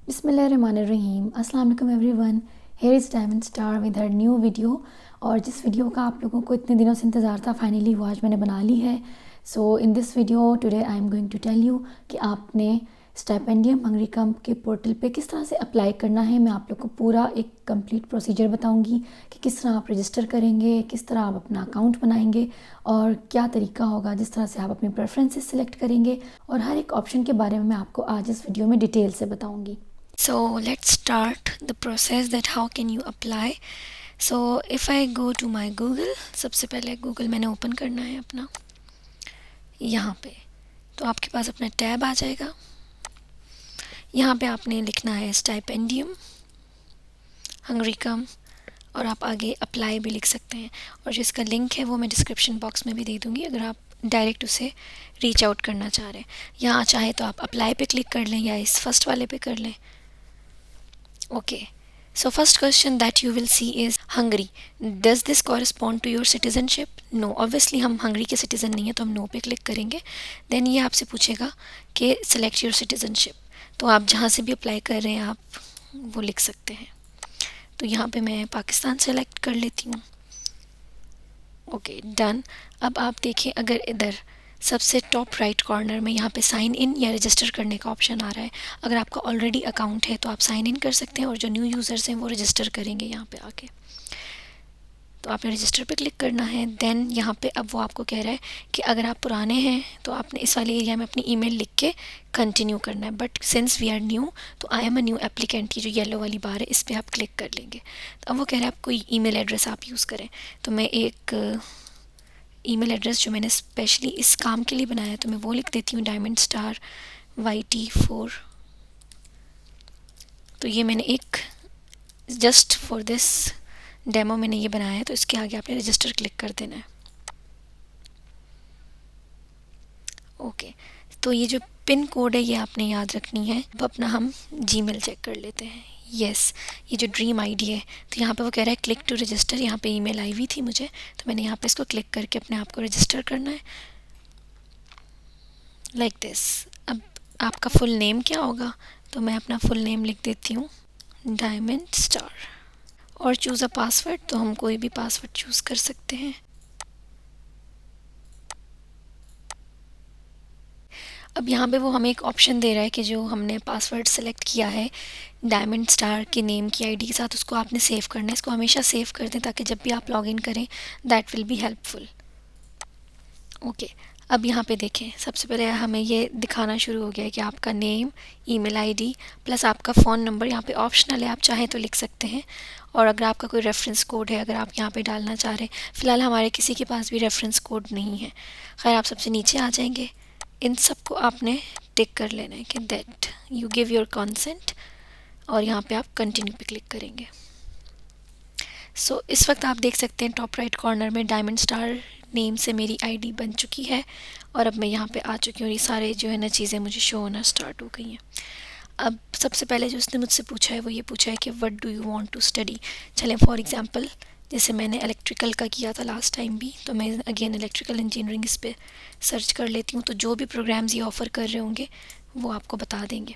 बिस्मिल्लाहिर्रहमानिर्रहीम। अस्सलाम वालेकुम everyone. Here is diamond star with her new video. और जिस वीडियो का आप लोगों को इतने दिनों से इंतज़ार था, फाइनली वो आज मैंने बना ली है। So in this video today I am going to tell you कि आपने स्टाइपेंडियम हंगरी कंप के पोर्टल पे किस तरह से अप्लाई करना है। मैं आप लोग को पूरा एक कंप्लीट प्रोसीजर बताऊंगी कि किस तरह आप रजिस्टर करेंगे, किस तरह आप अपना अकाउंट बनाएंगे और क्या तरीका होगा जिस तरह से आप अपने प्रेफरेंसेस सिलेक्ट करेंगे। और हर एक ऑप्शन के बारे में मैं आपको आज इस वीडियो में डिटेल से बताऊँगी। So let's start the process that how can you apply. So if I go to my Google, सबसे पहले Google मैंने ओपन करना है अपना यहाँ पे, तो आपके पास अपना टैब आ जाएगा। यहाँ पे आपने लिखना है स्टाइपेंडियम हंगरी कम, और आप आगे अप्लाई भी लिख सकते हैं। और जिसका लिंक है वो मैं डिस्क्रिप्शन बॉक्स में भी दे दूँगी अगर आप डायरेक्ट उसे रीच आउट करना चाह रहे हैं। यहाँ चाहे तो आप अप्लाई पे क्लिक कर लें या इस फर्स्ट वाले पे कर लें। Okay, so first question that you will see is Hungary. Does this correspond to your citizenship? No, obviously हम हंगरी के सिटीज़न नहीं है तो हम नो पे क्लिक करेंगे। देन ये आपसे पूछेगा कि select your citizenship, तो आप जहाँ से भी अप्लाई कर रहे हैं आप वो लिख सकते हैं। तो यहाँ पे मैं पाकिस्तान सेलेक्ट कर लेती हूँ। Okay, done. अब आप देखें, अगर इधर सबसे टॉप राइट कॉर्नर में यहाँ पे साइन इन या रजिस्टर करने का ऑप्शन आ रहा है। अगर आपका ऑलरेडी अकाउंट है तो आप साइन इन कर सकते हैं और जो न्यू यूज़र्स हैं वो रजिस्टर करेंगे यहाँ पे आके। तो आपने रजिस्टर पे क्लिक करना है। देन यहाँ पे अब वो आपको कह रहा है कि अगर आप पुराने हैं तो आपने इस वाले एरिया में अपनी ईमेल लिख के कंटिन्यू करना है। But since we are new, तो I am a new applicant, ये जो येलो वाली बार है इस पर आप क्लिक कर लेंगे। तो अब वो कह रहा है आप कोई ईमेल एड्रेस आप यूज़ करें। तो मैं एक ईमेल एड्रेस जो मैंने स्पेशली इस काम के लिए बनाया है तो मैं वो लिख देती हूँ, diamond_YT4। तो ये मैंने एक जस्ट फॉर दिस डेमो मैंने ये बनाया है, तो इसके आगे आपने रजिस्टर क्लिक कर देना है। ओके, तो ये जो पिन कोड है ये आपने याद रखनी है। अब अपना हम जीमेल चेक कर लेते हैं। यस, ये जो ड्रीम आईडी है, तो यहाँ पे वो कह रहा है क्लिक टू रजिस्टर। यहाँ पे ईमेल आई हुई थी मुझे, तो मैंने यहाँ पे इसको क्लिक करके अपने आप को रजिस्टर करना है लाइक दिस। अब आपका फुल नेम क्या होगा, तो मैं अपना फुल नेम लिख देती हूँ, डायमंड स्टार। और चूज़ अ पासवर्ड, तो हम कोई भी पासवर्ड चूज़ कर सकते हैं। अब यहाँ पे वो हमें एक ऑप्शन दे रहा है कि जो हमने पासवर्ड सेलेक्ट किया है डायमंड स्टार के नेम की आईडी के साथ, उसको आपने सेव करना है। इसको हमेशा सेव कर दें ताकि जब भी आप लॉगिन करें that will be helpful. Okay, अब यहाँ पे देखें, सबसे पहले हमें ये दिखाना शुरू हो गया है कि आपका नेम, ईमेल आईडी प्लस आपका फ़ोन नंबर यहाँ पे ऑप्शनल है, आप चाहें तो लिख सकते हैं। और अगर आपका कोई रेफरेंस कोड है अगर आप यहाँ पे डालना चाह रहे हैं, फ़िलहाल हमारे किसी के पास भी रेफरेंस कोड नहीं है। खैर, आप सबसे नीचे आ जाएंगे, इन सब को आपने टिक कर लेना है कि that you give your consent, और यहाँ पे आप कंटिन्यू पे क्लिक करेंगे। सो इस वक्त आप देख सकते हैं टॉप राइट कॉर्नर में डायमंड स्टार नेम से मेरी आईडी बन चुकी है और अब मैं यहाँ पे आ चुकी हूँ। ये सारे जो है ना चीज़ें मुझे शो होना स्टार्ट हो गई हैं। अब सबसे पहले जो उसने मुझसे पूछा है वो ये पूछा है कि what do you want to study. चलें, फॉर एग्जांपल जैसे मैंने इलेक्ट्रिकल का किया था लास्ट टाइम भी, तो मैं अगेन इलेक्ट्रिकल इंजीनियरिंग इस पर सर्च कर लेती हूँ। तो जो भी प्रोग्राम्स ये ऑफ़र कर रहे होंगे वो आपको बता देंगे।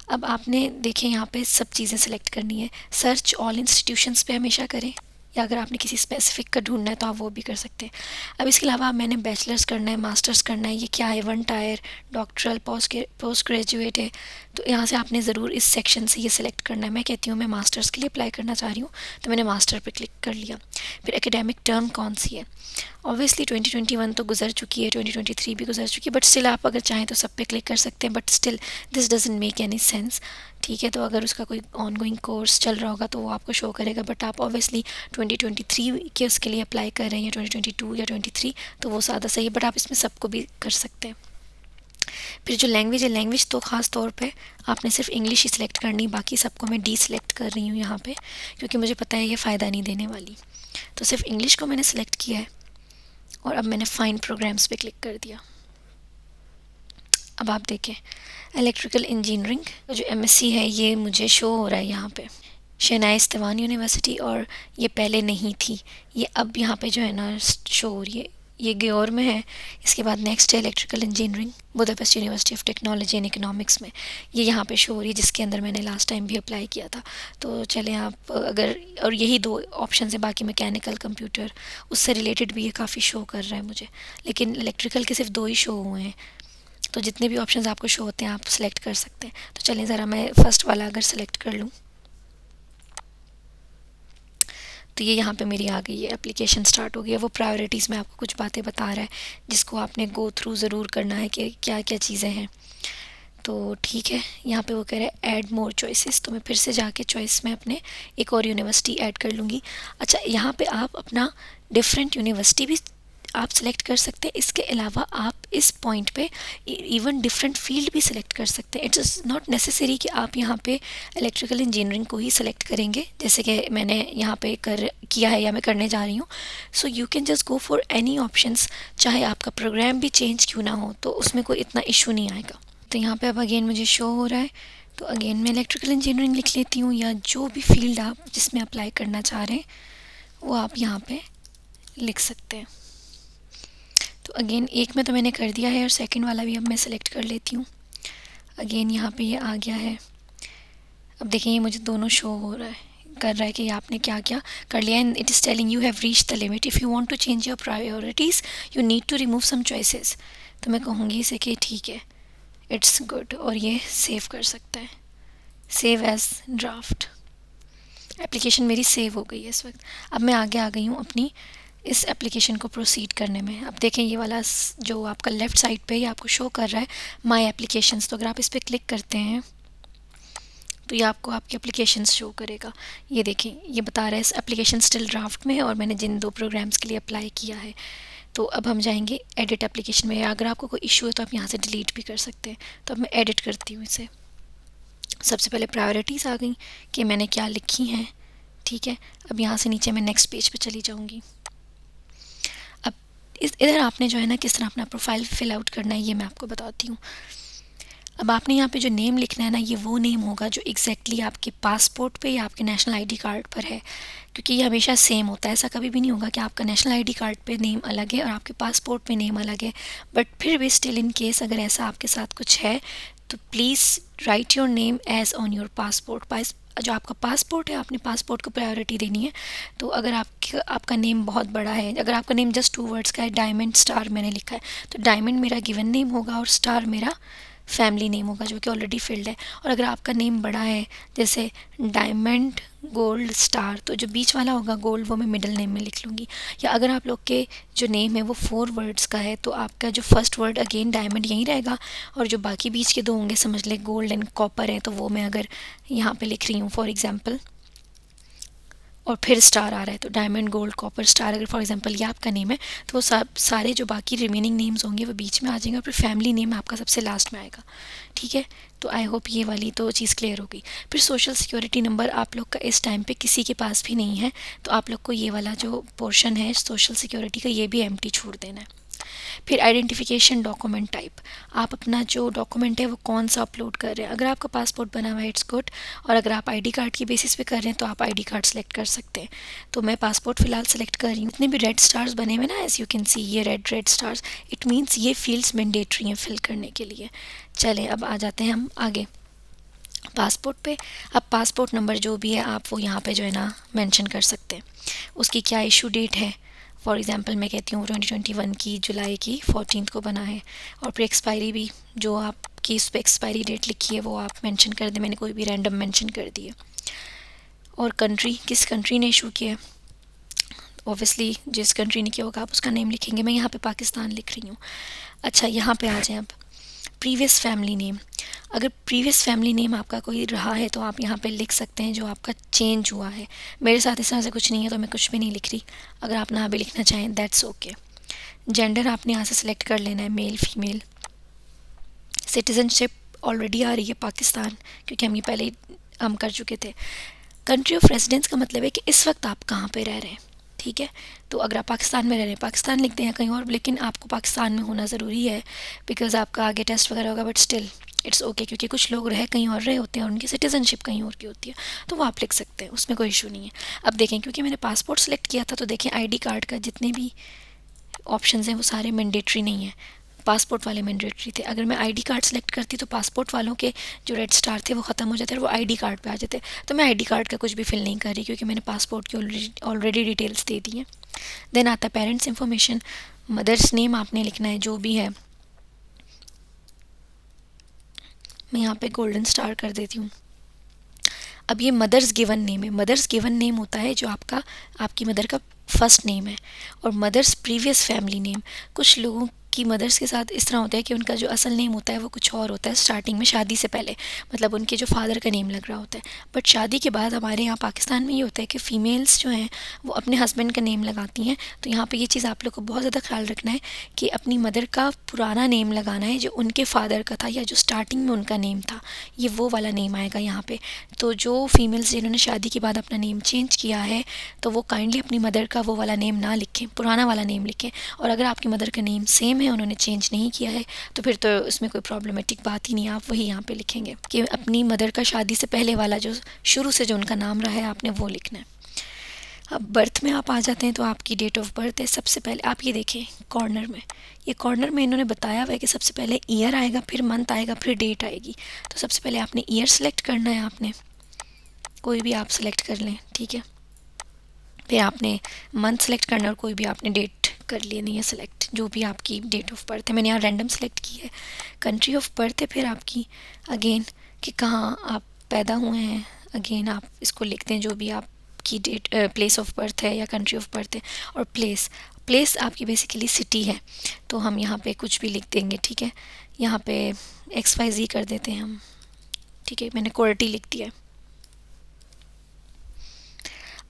अब आपने देखें यहाँ पे सब चीज़ें सेलेक्ट करनी है। सर्च ऑल इंस्टीट्यूशंस पे हमेशा करें, या अगर आपने किसी स्पेसिफिक का ढूंढना है तो आप वो भी कर सकते हैं। अब इसके अलावा मैंने बैचलर्स करना है, मास्टर्स करना है, ये क्या है, 1 टायर, डॉक्टरल, पोस्ट ग्रेजुएट है, तो यहाँ से आपने ज़रूर इस सेक्शन से ये सिलेक्ट करना है। मैं कहती हूँ मैं मास्टर्स के लिए अप्लाई करना चाह रही हूँ, तो मैंने मास्टर पे क्लिक कर लिया। फिर एकेडमिक टर्म कौन सी है, ऑब्वियसली 2021 तो गुजर चुकी है, 2023 भी गुजर चुकी है, बट स्टिल आप अगर चाहें तो सब पे क्लिक कर सकते हैं। But still this doesn't make any sense, ठीक है। तो अगर उसका कोई ऑनगोइंग कोर्स चल रहा होगा तो वो आपको शो करेगा, बट आप ऑब्वियसली 2023 के उसके लिए अप्लाई कर रहे हैं या 2022 या 23, तो वो ज़्यादा सही है। बट आप इसमें सबको भी कर सकते हैं। फिर जो लैंग्वेज है, लैंग्वेज तो ख़ास तौर पे आपने सिर्फ इंग्लिश ही सिलेक्ट करनी, बाकी सबको मैं डी सिलेक्ट कर रही हूँ यहाँ पे, क्योंकि मुझे पता है ये फ़ायदा नहीं देने वाली। तो सिर्फ इंग्लिश को मैंने सिलेक्ट किया है और अब मैंने फाइंड प्रोग्राम्स पे क्लिक कर दिया। अब आप देखें इलेक्ट्रिकल इंजीनियरिंग जो एमएससी है ये मुझे शो हो रहा है यहाँ पे, शहनाई इस्तेवान यूनिवर्सिटी, और ये पहले नहीं थी, ये अब यहाँ पे जो है ना शो हो रही है। ये ग्योर में है। इसके बाद नेक्स्ट है electrical engineering, Budapest university of technology and economics में। ये यहाँ पे शो हो रही है, जिसके अंदर मैंने लास्ट टाइम भी अप्लाई किया था। तो चलें आप अगर, और यही दो ऑप्शन है, बाकी मैकेनिकल कंप्यूटर उससे रिलेटेड भी ये काफ़ी शो कर रहा है मुझे, लेकिन इलेक्ट्रिकल के सिर्फ 2 ही शो हुए हैं। तो जितने भी ऑप्शंस आपको शो होते हैं आप सेलेक्ट कर सकते हैं। तो चलें ज़रा मैं फ़र्स्ट वाला अगर सेलेक्ट कर लूँ, तो ये यहाँ पे मेरी आ गई है, एप्लीकेशन स्टार्ट हो गई है। वो प्रायोरिटीज़ में आपको कुछ बातें बता रहा है जिसको आपने गो थ्रू ज़रूर करना है कि क्या क्या चीज़ें हैं। तो ठीक है, यहाँ पे वो कह रहा है ऐड मोर चॉइसेस, तो मैं फिर से जाके चॉइस में अपने एक और यूनिवर्सिटी ऐड कर लूँगी। अच्छा, यहाँ पे आप अपना डिफरेंट यूनिवर्सिटी भी आप सेलेक्ट कर सकते हैं। इसके अलावा आप इस पॉइंट पे इवन डिफरेंट फील्ड भी सिलेक्ट कर सकते हैं। इट इज़ नॉट नेसेसरी कि आप यहाँ पे इलेक्ट्रिकल इंजीनियरिंग को ही सिलेक्ट करेंगे, जैसे कि मैंने यहाँ पे किया है या मैं करने जा रही हूँ। So you can just go for any options, चाहे आपका प्रोग्राम भी चेंज क्यों ना हो, तो उसमें कोई इतना इशू नहीं आएगा। तो यहाँ पे अब अगेन मुझे शो हो रहा है, तो अगेन मैं इलेक्ट्रिकल इंजीनियरिंग लिख लेती हूँ, या जो भी फील्ड आप जिसमें अप्लाई करना चाह रहे हैं वो आप यहाँ पे लिख सकते हैं। तो अगेन एक में तो मैंने कर दिया है, और सेकंड वाला भी अब मैं सेलेक्ट कर लेती हूँ। अगेन यहाँ पे ये आ गया है। अब देखें, ये मुझे दोनों शो हो रहा है, कर रहा है कि आपने क्या क्या कर लिया। And it is telling you have reach the limit, if you want to change your priorities you need to remove some choices. तो मैं कहूँगी इसे कि ठीक है, इट्स गुड, और ये सेव कर सकता है, सेव एज ड्राफ्ट। एप्लीकेशन मेरी सेव हो गई है इस वक्त। अब मैं आगे आ गई हूँ अपनी इस एप्लीकेशन को प्रोसीड करने में। अब देखें, ये वाला जो आपका लेफ़्ट साइड पे ये आपको शो कर रहा है माय एप्लीकेशंस, तो अगर आप इस पर क्लिक करते हैं तो ये आपको आपकी एप्लीकेशंस शो करेगा। ये देखें, ये बता रहा है इस एप्लीकेशन स्टिल ड्राफ्ट में है, और मैंने जिन 2 प्रोग्राम्स के लिए अप्लाई किया है। तो अब हम जाएंगे एडिट एप्लीकेशन में। अगर आपको कोई इशू है तो आप यहाँ से डिलीट भी कर सकते हैं। तो अब मैं एडिट करती हूँ इसे। सबसे पहले प्रायोरिटीज़ आ गई कि मैंने क्या लिखी हैं, ठीक है। अब यहाँ से नीचे मैं नेक्स्ट पेज पे चली जाऊँगी। अब इधर आपने जो है ना किस तरह अपना प्रोफाइल फिल आउट करना है, ये मैं आपको बताती हूँ। अब आपने यहाँ पे जो नेम लिखना है ना, ये वो नेम होगा जो एग्जैक्टली आपके पासपोर्ट पे या आपके नेशनल आईडी कार्ड पर है, क्योंकि ये हमेशा सेम होता है। ऐसा कभी भी नहीं होगा कि आपका नेशनल आईडी कार्ड पे नेम अलग है और आपके पासपोर्ट पे नेम अलग है। बट फिर भी स्टिल इन केस अगर ऐसा आपके साथ कुछ है, तो please write your name as on your passport. जो आपका पासपोर्ट है, आपने पासपोर्ट को प्रायोरिटी देनी है। तो अगर आपका नेम बहुत बड़ा है, अगर आपका नेम जस्ट 2 वर्ड्स का है, डायमंड स्टार मैंने लिखा है, तो डायमंड मेरा गिवन नेम होगा और स्टार मेरा फैमिली नेम होगा जो कि ऑलरेडी फिल्ड है। और अगर आपका नेम बड़ा है, जैसे डायमंड गोल्ड स्टार, तो जो बीच वाला होगा गोल्ड वो मैं मिडिल नेम में लिख लूँगी। या अगर आप लोग के जो नेम है वो 4 वर्ड्स का है, तो आपका जो फर्स्ट वर्ड अगेन डायमंड यहीं रहेगा, और जो बाकी बीच के 2 होंगे, समझ ले गोल्ड एंड कॉपर है, तो वो मैं अगर यहाँ पे लिख रही हूँ फॉर एग्जांपल, और फिर स्टार आ रहा है, तो डायमंड गोल्ड कॉपर स्टार अगर फॉर एग्जांपल ये आपका नेम है, तो वो सारे जो बाकी रिमेनिंग नेम्स होंगे वो बीच में आ जाएंगे, और फिर फैमिली नेम आपका सबसे लास्ट में आएगा, ठीक है। तो आई होप ये वाली तो चीज़ क्लियर हो गई। फिर सोशल सिक्योरिटी नंबर आप लोग का इस टाइम पे किसी के पास भी नहीं है, तो आप लोग को ये वाला जो पोर्शन है सोशल सिक्योरिटी का, ये भी एम्प्टी छोड़ देना है। फिर आइडेंटिफिकेशन डॉक्यूमेंट टाइप, आप अपना जो डॉक्यूमेंट है वो कौन सा अपलोड कर रहे हैं। अगर आपका पासपोर्ट बना हुआ है इट्स गुड, और अगर आप आईडी कार्ड की बेसिस पे कर रहे हैं तो आप आईडी कार्ड सेलेक्ट कर सकते हैं। तो मैं पासपोर्ट फ़िलहाल सेलेक्ट कर रही हूँ। इतने भी रेड स्टार्स बने हुए ना, एज यू कैन सी, ये रेड स्टार्स, इट मीन्स ये फील्ड्स मैंडेटरी हैं फिल करने के लिए। चलें अब आ जाते हैं हम आगे पासपोर्ट पे। अब पासपोर्ट नंबर जो भी है आप वो यहाँ पे जो है ना मेंशन कर सकते हैं, उसकी क्या इशू डेट है। फॉर एग्ज़ाम्पल मैं कहती हूँ 2021 की जुलाई की 14 को बना है, और फिर एक्सपायरी भी जो आपकी उस पर एक्सपायरी डेट लिखी है वो आप मेंशन कर दें। मैंने कोई भी रैंडम मेंशन कर दी है। और कंट्री, किस कंट्री ने इशू किया है, ऑब्वियसली जिस कंट्री ने किया होगा आप उसका नेम लिखेंगे। मैं यहाँ पे पाकिस्तान लिख रही हूँ। अच्छा, यहाँ पे आ जाएं अब प्रीवियस फैमिली नेम। अगर प्रीवियस फैमिली नेम आपका कोई रहा है तो आप यहाँ पे लिख सकते हैं जो आपका चेंज हुआ है। मेरे साथ इस तरह से कुछ नहीं है तो मैं कुछ भी नहीं लिख रही। अगर आप ना भी लिखना चाहें दैट्स ओके। जेंडर आपने यहाँ से सिलेक्ट कर लेना है, मेल फीमेल। सिटीज़नशिप ऑलरेडी आ रही है पाकिस्तान, क्योंकि हम ये पहले ही हम कर चुके थे। कंट्री ऑफ रेजिडेंस का मतलब है कि इस वक्त आप कहाँ पे रह रहे हैं, ठीक है। तो अगर आप पाकिस्तान में रह रहे हैं पाकिस्तान लिखते हैं कहीं और, लेकिन आपको पाकिस्तान में होना ज़रूरी है बिकॉज़ आपका आगे टेस्ट वगैरह होगा, बट स्टिल इट्स ओके, क्योंकि कुछ लोग रह कहीं और रहे होते हैं और उनकी सिटीज़नशिप कहीं और की होती है, तो वो आप लिख सकते हैं, उसमें कोई इशू नहीं है। अब देखें, क्योंकि मैंने पासपोर्ट सेलेक्ट किया था, तो देखें आईडी कार्ड का जितने भी ऑप्शंस हैं वो सारे मैंडेटरी नहीं है, पासपोर्ट वाले मैंडेटरी थे। अगर मैं आईडी कार्ड सेलेक्ट करती तो पासपोर्ट वालों के जो रेड स्टार थे वो ख़त्म हो जाते और वो आईडी कार्ड पे आ जाते। तो मैं आईडी कार्ड का कुछ भी फिल नहीं कर रही क्योंकि मैंने पासपोर्ट की ऑलरेडी डिटेल्स दे दी हैं। देन आता है पेरेंट्स इंफॉर्मेशन, मदर्स नेम आपने लिखना है जो भी है। मैं यहाँ पे गोल्डन स्टार कर देती हूँ। अब ये मदर्स गिवन नेम है। मदर्स गिवन नेम होता है जो आपकी मदर का फर्स्ट नेम है, और मदर्स प्रीवियस फैमिली नेम। कुछ लोगों की मदर्स के साथ इस तरह होता है कि उनका जो असल नेम होता है वो कुछ और होता है स्टार्टिंग में, शादी से पहले, मतलब उनके जो फादर का नेम लग रहा होता है। बट शादी के बाद हमारे यहाँ पाकिस्तान में ये होता है कि फ़ीमेल्स जो हैं वो अपने हस्बैंड का नेम लगाती हैं। तो यहाँ पे ये चीज़ आप लोग को बहुत ज़्यादा ख्याल रखना है कि अपनी मदर का पुराना नेम लगाना है जो उनके फादर का था या जो स्टार्टिंग में उनका नेम था, ये वो वाला नेम आएगा यहाँ पे। तो जो फीमेल्स जिन्होंने शादी के बाद अपना नेम चेंज किया है तो वो काइंडली अपनी मदर का वो वाला नेम ना लिखें, पुराना वाला नेम लिखें। और अगर आपकी मदर का नेम सेम है, उन्होंने चेंज नहीं किया है, तो फिर तो इसमें कोई प्रॉब्लमेटिक बात ही नहीं है। आप वही यहाँ पे लिखेंगे कि अपनी मदर का शादी से पहले वाला जो शुरू से जो उनका नाम रहा है आपने वो लिखना है। अब बर्थ में आप आ जाते हैं तो आपकी डेट ऑफ बर्थ है। सबसे पहले आप ये देखें कॉर्नर में, ये कॉर्नर में इन्होंने बताया हुआ है कि सबसे पहले ईयर आएगा, फिर मंथ आएगा, फिर डेट आएगी। तो सबसे पहले आपने ईयर सेलेक्ट करना है, आपने कोई भी आप सेलेक्ट कर लें, ठीक है। फिर आपने मंथ सेलेक्ट करना और कोई भी आपने डेट कर लेनी है सेलेक्ट, जो भी आपकी डेट ऑफ बर्थ है। मैंने यहाँ रैंडम सेलेक्ट की है। कंट्री ऑफ बर्थ है फिर आपकी, अगेन कि कहाँ आप पैदा हुए हैं, अगेन आप इसको लिखते हैं जो भी आपकी डेट प्लेस ऑफ बर्थ है या कंट्री ऑफ बर्थ है। और प्लेस आपकी बेसिकली सिटी है, तो हम यहाँ पे कुछ भी लिख देंगे, ठीक है। यहाँ पे XYZ कर देते हैं हम, ठीक है। मैंने कोर्टी लिख दिया है।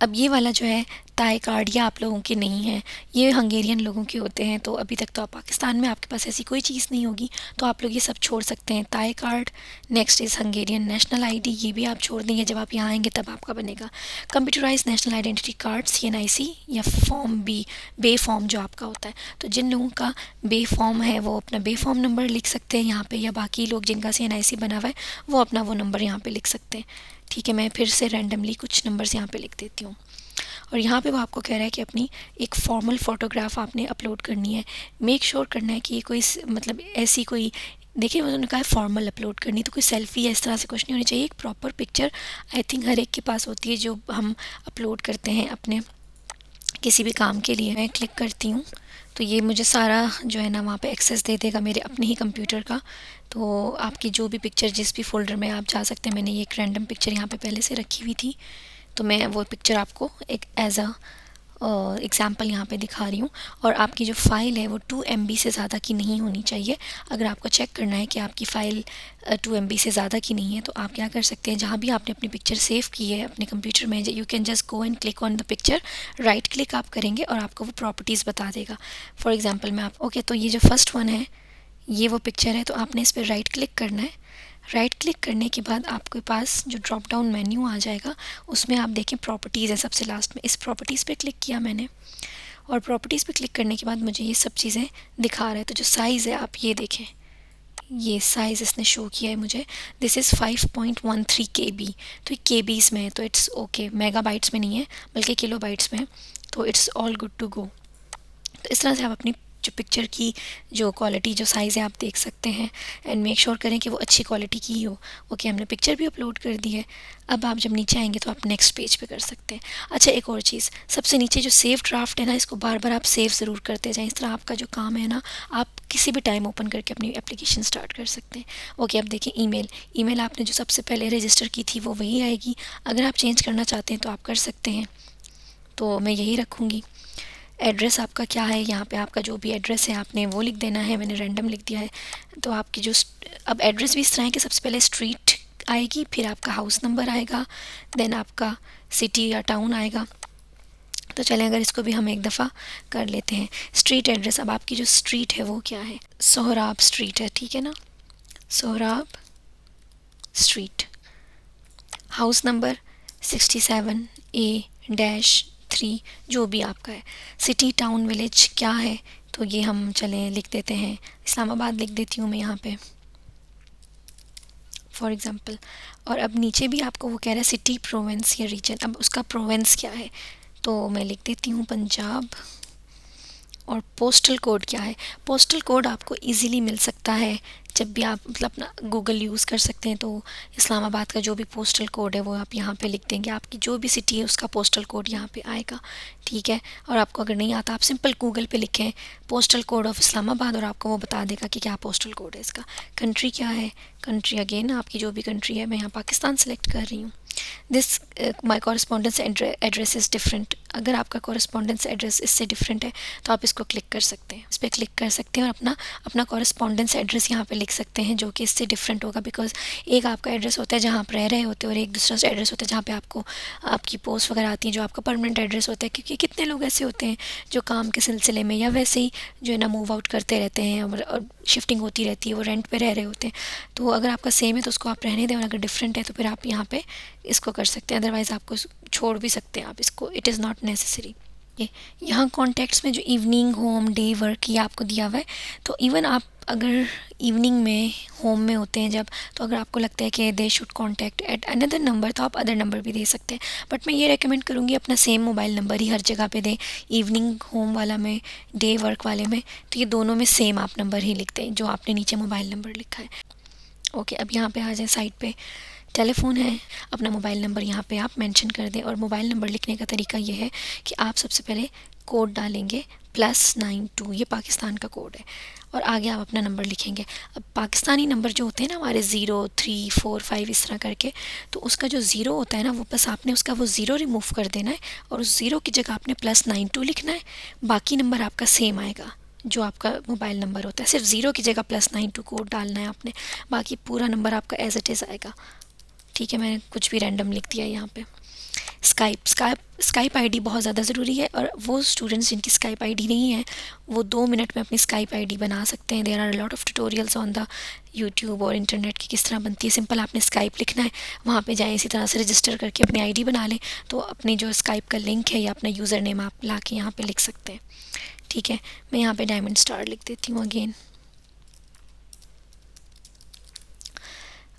अब ये वाला जो है ताई कार्ड, ये आप लोगों के नहीं है, ये हंगेरियन लोगों के होते हैं। तो अभी तक तो आप पाकिस्तान में आपके पास ऐसी कोई चीज़ नहीं होगी, तो आप लोग ये सब छोड़ सकते हैं। ताई card, next is Hungarian national ID, ये भी आप छोड़ देंगे। जब आप यहाँ आएंगे तब आपका बनेगा। Computerise national identity cards, NIC या फॉर्म बे फॉर्म जो आपका होता है। तो जिन लोगों का बे फॉर्म है वो अपना बे फॉर्म नंबर लिख सकते हैं यहाँ पर, या बाकी लोग जिनका NIC बना हुआ है वो अपना वो नंबर यहाँ पर लिख सकते हैं, ठीक है। मैं फिर से रैंडमली कुछ नंबर्स यहाँ पे लिख देती हूँ। और यहाँ पे वो आपको कह रहा है कि अपनी एक फॉर्मल फ़ोटोग्राफ आपने अपलोड करनी है। मेक श्योर करना है कि ये कोई मतलब ऐसी कोई, देखिए उन्होंने कहा है फॉर्मल अपलोड करनी, तो कोई सेल्फ़ी या इस तरह से कुछ नहीं होनी चाहिए। एक प्रॉपर पिक्चर आई थिंक हर एक के पास होती है जो हम अपलोड करते हैं अपने किसी भी काम के लिए। मैं क्लिक करती हूँ तो ये मुझे सारा जो है ना वहाँ पे एक्सेस दे देगा मेरे अपने ही कंप्यूटर का। तो आपकी जो भी पिक्चर जिस भी फ़ोल्डर में आप जा सकते हैं। मैंने ये एक रैंडम पिक्चर यहाँ पे पहले से रखी हुई थी, तो मैं वो पिक्चर आपको एक एज अ एग्ज़ाम्पल यहाँ पे दिखा रही हूँ। और आपकी जो फ़ाइल है वो 2 MB से ज़्यादा की नहीं होनी चाहिए। अगर आपको चेक करना है कि आपकी फ़ाइल 2 MB से ज़्यादा की नहीं है तो आप क्या कर सकते हैं, जहाँ भी आपने अपनी पिक्चर सेव की है अपने कंप्यूटर में, you can just go and click on the picture. Right click आप करेंगे और आपको वो प्रॉपर्टीज़ बता देगा। फॉर एग्ज़ाम्पल मैं आप ओके, तो ये जो फर्स्ट वन है ये वो पिक्चर है, तो आपने इस पर राइट क्लिक करना है। राइट क्लिक करने के बाद आपके पास जो ड्रॉप डाउन मेन्यू आ जाएगा उसमें आप देखें प्रॉपर्टीज़ है सबसे लास्ट में। इस प्रॉपर्टीज़ पे क्लिक किया मैंने, और प्रॉपर्टीज़ पे क्लिक करने के बाद मुझे ये सब चीज़ें दिखा रहा है। तो जो साइज़ है आप ये देखें, ये साइज़ इसने शो किया है मुझे, दिस इज़ 5.13 KB। तो ये KBs में है तो इट्स ओके, मेगाबाइट्स में नहीं है बल्कि किलोबाइट्स में है, तो it's all good to go. तो इस तरह से आप अपनी जो पिक्चर की जो क्वालिटी जो साइज़ है आप देख सकते हैं, एंड मेक श्योर करें कि वो अच्छी क्वालिटी की ही हो। ओके, हमने पिक्चर भी अपलोड कर दी है। अब आप जब नीचे आएंगे तो आप नेक्स्ट पेज पे कर सकते हैं। अच्छा, एक और चीज़, सबसे नीचे जो सेव ड्राफ्ट है ना, इसको बार बार आप सेव ज़रूर करते जाएं। इस तरह आपका जो काम है ना आप किसी भी टाइम ओपन करके अपनी एप्लीकेशन स्टार्ट कर सकते हैं। ओके, अब देखिए ईमेल आपने जो सबसे पहले रजिस्टर की थी वो वही आएगी। अगर आप चेंज करना चाहते हैं तो आप कर सकते हैं, तो मैं यही रखूँगी। एड्रेस आपका क्या है, यहाँ पे आपका जो भी एड्रेस है आपने वो लिख देना है। मैंने रैंडम लिख दिया है। तो आपकी जो अब एड्रेस भी इस तरह है कि सबसे पहले स्ट्रीट आएगी, फिर आपका हाउस नंबर आएगा, देन आपका सिटी या टाउन आएगा। तो चलें अगर इसको भी हम एक दफ़ा कर लेते हैं। स्ट्रीट एड्रेस, अब आपकी जो स्ट्रीट है वो क्या है, सोहराब स्ट्रीट है, ठीक है ना, Sohrab street. House number 67A-3, जो भी आपका है। सिटी टाउन विलेज क्या है, तो ये हम चलें लिख देते हैं, इस्लामाबाद लिख देती हूँ मैं यहाँ पे फॉर एग्ज़ाम्पल। और अब नीचे भी आपको वो कह रहा है सिटी, प्रोविंस या रीजन। अब उसका प्रोविंस क्या है, तो मैं लिख देती हूँ पंजाब। और पोस्टल कोड क्या है? पोस्टल कोड आपको इजीली मिल सकता है जब भी आप मतलब अपना गूगल यूज़ कर सकते हैं। तो इस्लामाबाद का जो भी पोस्टल कोड है वो आप यहाँ पे लिख देंगे, आपकी जो भी सिटी है उसका पोस्टल कोड यहाँ पे आएगा, ठीक है। और आपको अगर नहीं आता, आप सिंपल गूगल पे लिखें पोस्टल कोड ऑफ इस्लामाबाद और आपको वो बता देगा कि क्या पोस्टल कोड है इसका। कंट्री क्या है? कंट्री अगेन आपकी जो भी कंट्री है, मैं यहाँ पाकिस्तान सेलेक्ट कर रही हूँ। This my correspondence address is different. अगर आपका कॉरस्पॉन्डेंस एड्रेस इससे डिफरेंट है तो आप इसको क्लिक कर सकते हैं, इस पर क्लिक कर सकते हैं और अपना अपना कॉरस्पॉन्डेंस एड्रेस यहाँ पे लिख सकते हैं जो कि इससे डिफरेंट होगा। बिकॉज एक आपका एड्रेस होता है जहाँ आप रह रहे होते हैं और एक दूसरा एड्रेस होता है जहाँ पे आपको आपकी पोस्ट वगैरह आती है, जो आपका परमानेंट एड्रेस होता है। क्योंकि कितने लोग ऐसे होते हैं जो काम के सिलसिले में या वैसे ही जो है ना मूव आउट करते रहते हैं और शिफ्टिंग होती रहती है, वो रेंट पे रह रहे होते हैं। तो अगर आपका सेम है तो उसको आप रहने दें, और अगर डिफरेंट है तो फिर आप यहाँ पे इसको कर सकते हैं, अदरवाइज़ आपको छोड़ भी सकते हैं आप इसको, इट इज़ नॉट नेसेसरी। यहाँ कॉन्टेक्ट्स में जो इवनिंग, होम, डे, वर्क ये आपको दिया हुआ है। तो इवन आप अगर इवनिंग में होम में होते हैं जब, तो अगर आपको लगता है कि they should contact at another number तो आप अदर नंबर भी दे सकते हैं। बट मैं ये रेकमेंड करूँगी अपना सेम मोबाइल नंबर ही हर जगह पे दें, इवनिंग होम वाला में, डे वर्क वाले में, तो ये दोनों में सेम आप नंबर ही लिख दें जो आपने नीचे मोबाइल नंबर लिखा है। ओके, अब यहाँ पे आ जाए साइड पे, टेलीफ़ोन है, अपना मोबाइल नंबर यहाँ पे आप मेंशन कर दें। और मोबाइल नंबर लिखने का तरीका ये है कि आप सबसे पहले कोड डालेंगे +92, ये पाकिस्तान का कोड है, और आगे आप अपना नंबर लिखेंगे। अब पाकिस्तानी नंबर जो होते हैं ना हमारे 0, 3, 4, 5 इस तरह करके, तो उसका जो ज़ीरो होता है ना वो बस आपने उसका वो ज़ीरो रिमूव कर देना है और उस ज़ीरो की जगह आपने +92 लिखना है। बाकी नंबर आपका सेम आएगा जो आपका मोबाइल नंबर होता है, सिर्फ ज़ीरो की जगह +92 कोड डालना है आपने, बाकी पूरा नंबर आपका एज इट इज़ आएगा, ठीक है। मैंने कुछ भी रैंडम लिख दिया यहाँ पे। स्काइप आईडी बहुत ज़्यादा ज़रूरी है, और वो स्टूडेंट्स जिनकी स्काइप आईडी नहीं है वो 2 मिनट में अपनी स्काइप आईडी बना सकते हैं। There are lot of tutorials on the YouTube और इंटरनेट की किस तरह बनती है। सिंपल आपने स्काइप लिखना है, वहाँ पे जाएं, इसी तरह से रजिस्टर करके अपनी आईडी बना लें, तो अपनी जो स्काइप का लिंक है या अपना यूज़र नेम आप ला के यहाँ पर लिख सकते हैं, ठीक है। मैं यहाँ पे डायमंड स्टार लिख देती हूँ again.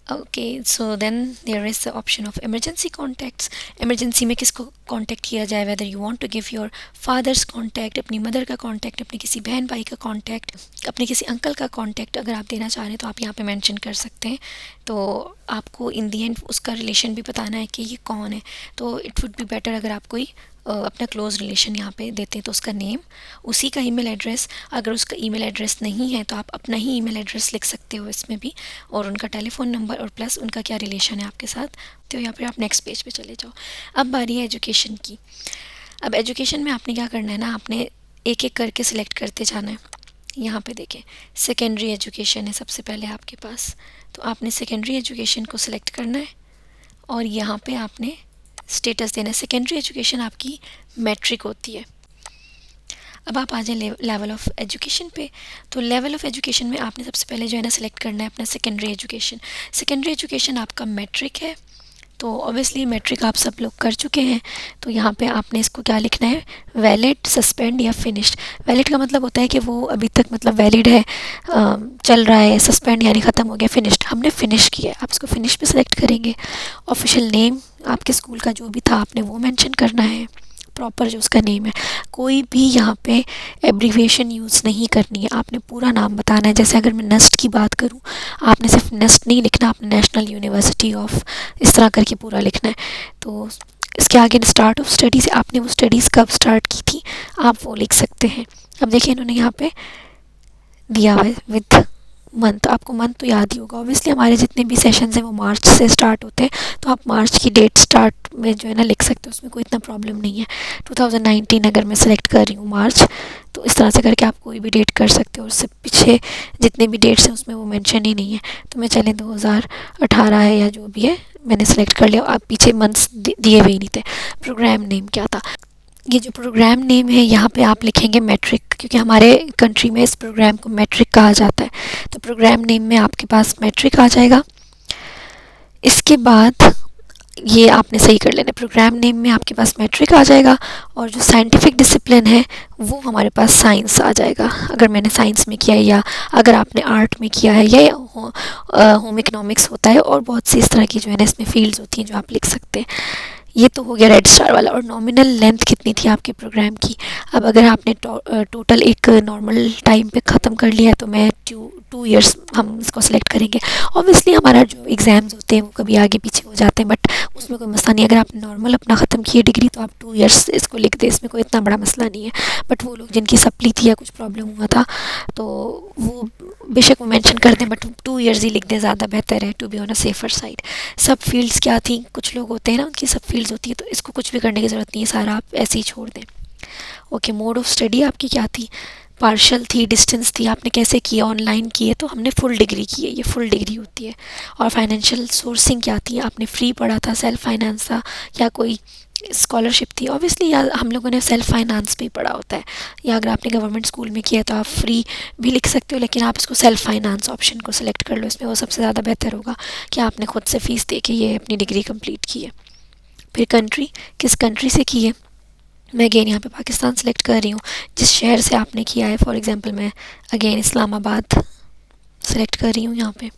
Okay, so then there is the option of emergency contacts. Emergency में किसको कॉन्टैक्ट किया जाए, whether you want to give your father's contact, अपनी मदर का कॉन्टैक्ट, अपने किसी बहन भाई का कॉन्टैक्ट, अपने किसी अंकल का कॉन्टैक्ट अगर आप देना चाह रहे हैं तो आप यहाँ पे मेंशन कर सकते हैं। तो आपको इन दी एंड उसका रिलेशन भी बताना है कि ये कौन है, तो इट वुड बी बेटर अगर आप कोई अपना क्लोज़ रिलेशन यहाँ पे देते हैं तो उसका नेम, उसी का ईमेल एड्रेस, अगर उसका ईमेल एड्रेस नहीं है तो आप अपना ही ईमेल एड्रेस लिख सकते हो इसमें भी, और उनका टेलीफ़ोन नंबर और प्लस उनका क्या रिलेशन है आपके साथ। तो यहाँ पे आप नेक्स्ट पेज पे चले जाओ। अब बारी है एजुकेशन की। अब एजुकेशन में आपने क्या करना है ना, आपने एक एक करके सिलेक्ट करते जाना है। यहाँ पे देखें, सेकेंडरी एजुकेशन है सबसे पहले आपके पास, तो आपने सेकेंडरी एजुकेशन को सिलेक्ट करना है और यहाँ पे आपने स्टेटस देना है। सेकेंडरी एजुकेशन आपकी मैट्रिक होती है। अब आप आ जाए लेवल ऑफ एजुकेशन पे, तो लेवल ऑफ एजुकेशन में आपने सबसे पहले जो है ना सिलेक्ट करना है अपना सेकेंडरी एजुकेशन। सेकेंडरी एजुकेशन आपका मैट्रिक है, तो ऑब्वियसली मैट्रिक आप सब लोग कर चुके हैं, तो यहाँ पे आपने इसको क्या लिखना है, वैलिड, सस्पेंड या फिनिश्ड। वैलिड का मतलब होता है कि वो अभी तक मतलब वैलिड है, चल रहा है, सस्पेंड यानी ख़त्म हो गया, फिनिश्ड हमने फिनिश किया है, आप इसको फिनिश पे सेलेक्ट करेंगे। ऑफिशियल नेम आपके स्कूल का जो भी था आपने वो मेंशन करना है, प्रॉपर जो उसका नेम है। कोई भी यहाँ पे एब्रीविएशन यूज़ नहीं करनी है, आपने पूरा नाम बताना है। जैसे अगर मैं नेस्ट की बात करूँ, आपने सिर्फ नेस्ट नहीं लिखना, आपने नेशनल यूनिवर्सिटी ऑफ इस तरह करके पूरा लिखना है। तो इसके आगे स्टार्ट ऑफ स्टडीज़, आपने वो स्टडीज़ कब स्टार्ट की थी आप वो लिख सकते हैं। अब देखिए इन्होंने यहाँ पे दिया हुआ है विद मंथ, आपको मंथ तो याद ही होगा। ऑब्वियसली हमारे जितने भी सेशंस हैं वो मार्च से स्टार्ट होते हैं, तो आप मार्च की डेट स्टार्ट में जो है ना लिख सकते हो, उसमें कोई इतना प्रॉब्लम नहीं है। 2019 अगर मैं सेलेक्ट कर रही हूँ मार्च, तो इस तरह से करके आप कोई भी डेट कर सकते हो, उससे पीछे जितने भी डेट्स हैं उसमें वो मेंशन ही नहीं है। तो मैं चले 2018 है या जो भी है मैंने सेलेक्ट कर लिया। आप पीछे मंथ्स दिए हुए ही नहीं थे। प्रोग्राम नेम क्या था, ये जो प्रोग्राम नेम है यहाँ पे आप लिखेंगे मैट्रिक, क्योंकि हमारे कंट्री में इस प्रोग्राम को मैट्रिक कहा जाता है। तो प्रोग्राम नेम में आपके पास मैट्रिक आ जाएगा। इसके बाद ये आपने सही कर लेना, प्रोग्राम नेम में आपके पास मैट्रिक आ जाएगा, और जो साइंटिफिक डिसिप्लिन है वो हमारे पास साइंस आ जाएगा, अगर मैंने साइंस में किया है या अगर आपने आर्ट में किया है, या होम इकोनॉमिक्स होता है, और बहुत सी इस तरह की जो है ना इसमें फील्ड्स होती हैं जो आप लिख सकते हैं। ये तो हो गया रेड स्टार वाला। और नॉमिनल लेंथ कितनी थी आपके प्रोग्राम की। अब अगर आपने टोटल एक नॉर्मल टाइम पे ख़त्म कर लिया है तो मैं 2 ईयर्स हम इसको सिलेक्ट करेंगे। ऑब्वियसली हमारा जो एग्ज़ाम्स होते हैं वो कभी आगे पीछे हो जाते हैं, बट उसमें कोई मसला नहीं। अगर आप नॉर्मल अपना ख़त्म किए डिग्री तो आप 2 ईयर्स इसको लिख दें, इसमें कोई इतना बड़ा मसला नहीं है। बट वो लोग जिनकी सप्ली थी या कुछ प्रॉब्लम हुआ था तो वो बेशक वो मेंशन कर दें, बट 2 ईयर्स ही लिख दें, ज़्यादा बेहतर है, to be on a safer side. सब फील्ड्स क्या थी, कुछ लोग होते हैं ना उनकी सब फील्ड्स होती है, तो इसको कुछ भी करने की ज़रूरत नहीं है, सारा आप ऐसे ही छोड़ दें। ओके, मोड ऑफ स्टडी आपकी क्या थी, पार्शल थी, डिस्टेंस थी, आपने कैसे किया, ऑनलाइन किए, तो हमने फुल डिग्री की है, ये फुल डिग्री होती है। और फाइनेंशियल सोर्सिंग क्या थी, आपने फ्री पढ़ा था, सेल्फ फाइनेंस था, या कोई स्कॉलरशिप थी। ऑब्वियसली या हम लोगों ने सेल्फ फाइनेंस भी पढ़ा होता है, या अगर आपने गवर्नमेंट स्कूल में किया तो आप फ्री भी लिख सकते हो, लेकिन आप इसको सेल्फ फाइनेंस ऑप्शन को सिलेक्ट कर लो, इसमें वो सबसे ज़्यादा बेहतर होगा कि आपने खुद से फ़ीस दे के ये अपनी डिग्री कंप्लीट की है। फिर कंट्री, किस कंट्री से की है, मैं अगेन यहाँ पे पाकिस्तान सेलेक्ट कर रही हूँ। जिस शहर से आपने किया है, फॉर एग्जांपल मैं अगेन इस्लामाबाद सेलेक्ट कर रही हूँ यहाँ पे।